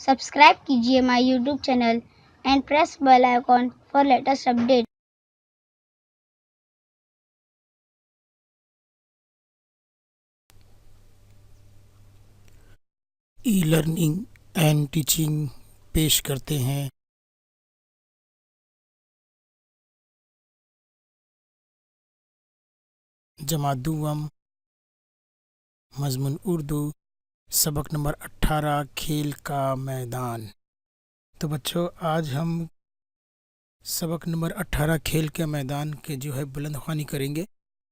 Subscribe कीजिए my YouTube channel and press bell icon for latest update. E learning and teaching पेश करते हैं जमात दुआम मज़मून उर्दू सबक नंबर 18 खेल का मैदान। तो बच्चों, आज हम सबक नंबर 18 खेल के मैदान के बुलंद ख्वानी करेंगे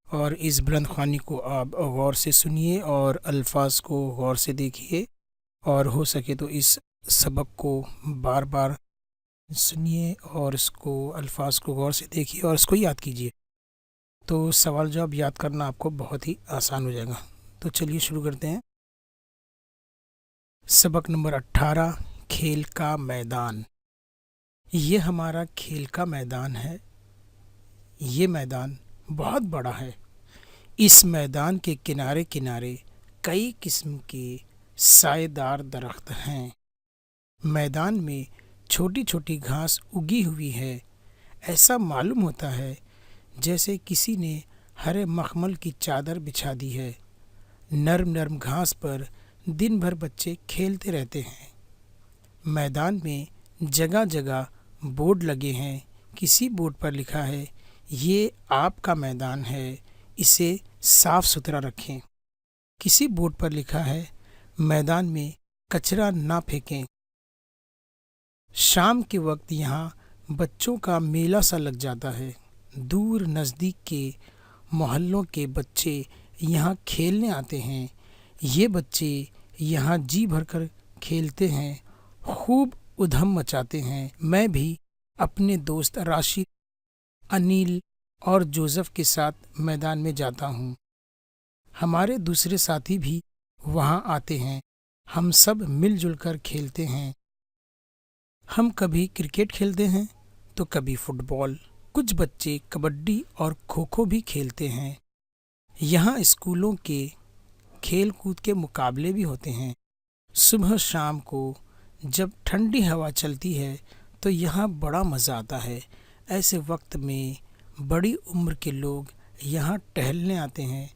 और इस बुलंद ख्वानी को आप गौर से सुनिए और अल्फाज को गौर से देखिए और हो सके तो इस सबक को बार बार सुनिए और इसको अल्फाज को गौर से देखिए और इसको याद कीजिए। तो सवाल जवाब याद करना आपको बहुत ही आसान हो जाएगा। तो चलिए शुरू करते हैं। सबक नंबर 18 खेल का मैदान। ये हमारा खेल का मैदान है। ये मैदान बहुत बड़ा है। इस मैदान के किनारे किनारे कई किस्म के साएदार दरख्त हैं। मैदान में छोटी छोटी घास उगी हुई है। ऐसा मालूम होता है जैसे किसी ने हरे मखमल की चादर बिछा दी है। नरम नरम घास पर दिन भर बच्चे खेलते रहते हैं। मैदान में जगह जगह बोर्ड लगे हैं। किसी बोर्ड पर लिखा है, ये आपका मैदान है, इसे साफ सुथरा रखें। किसी बोर्ड पर लिखा है, मैदान में कचरा ना फेंकें। शाम के वक्त यहाँ बच्चों का मेला सा लग जाता है। दूर नज़दीक के मोहल्लों के बच्चे यहाँ खेलने आते हैं। ये बच्चे यहाँ जी भरकर खेलते हैं, खूब उधम मचाते हैं। मैं भी अपने दोस्त राशिद, अनिल और जोसेफ के साथ मैदान में जाता हूँ। हमारे दूसरे साथी भी वहाँ आते हैं। हम सब मिलजुल कर खेलते हैं। हम कभी क्रिकेट खेलते हैं तो कभी फुटबॉल। कुछ बच्चे कबड्डी और खो खो भी खेलते हैं। यहाँ स्कूलों के खेल कूद के मुकाबले भी होते हैं। सुबह शाम को जब ठंडी हवा चलती है तो यहाँ बड़ा मज़ा आता है। ऐसे वक्त में बड़ी उम्र के लोग यहाँ टहलने आते हैं।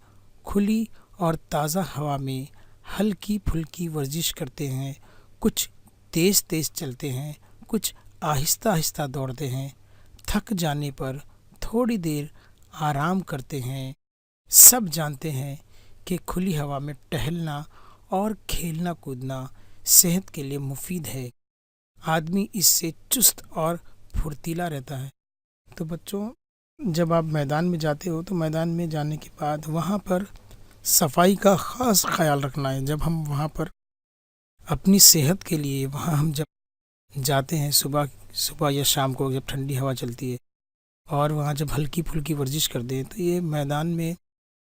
खुली और ताज़ा हवा में हल्की फुल्की वर्जिश करते हैं। कुछ तेज़ तेज़ चलते हैं, कुछ आहिस्ता आहिस्ता दौड़ते हैं। थक जाने पर थोड़ी देर आराम करते हैं। सब जानते हैं कि खुली हवा में टहलना और खेलना कूदना सेहत के लिए मुफीद है। आदमी इससे चुस्त और फुर्तीला रहता है। तो बच्चों, जब आप मैदान में जाते हो तो मैदान में जाने के बाद वहाँ पर सफाई का ख़ास ख्याल रखना है। जब हम वहाँ पर अपनी सेहत के लिए वहाँ हम जब जाते हैं सुबह सुबह या शाम को जब ठंडी हवा चलती है और वहाँ जब हल्की फुल्की वर्जिश करते हैं तो ये मैदान में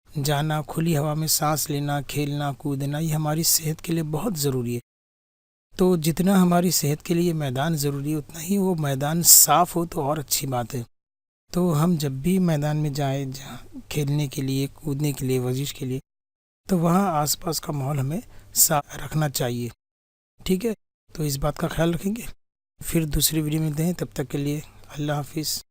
जाना, खुली हवा में सांस लेना, खेलना कूदना, ये हमारी सेहत के लिए बहुत ज़रूरी है। तो जितना हमारी सेहत के लिए मैदान ज़रूरी है उतना ही वो मैदान साफ़ हो तो और अच्छी बात है। तो हम जब भी मैदान में जाएं खेलने के लिए, कूदने के लिए, वर्जिश के लिए, तो वहाँ आसपास का माहौल हमें साफ रखना चाहिए। ठीक है, तो इस बात का ख्याल रखेंगे। फिर दूसरी वीडियो में मिलते हैं। तब तक के लिए अल्लाह हाफिज़।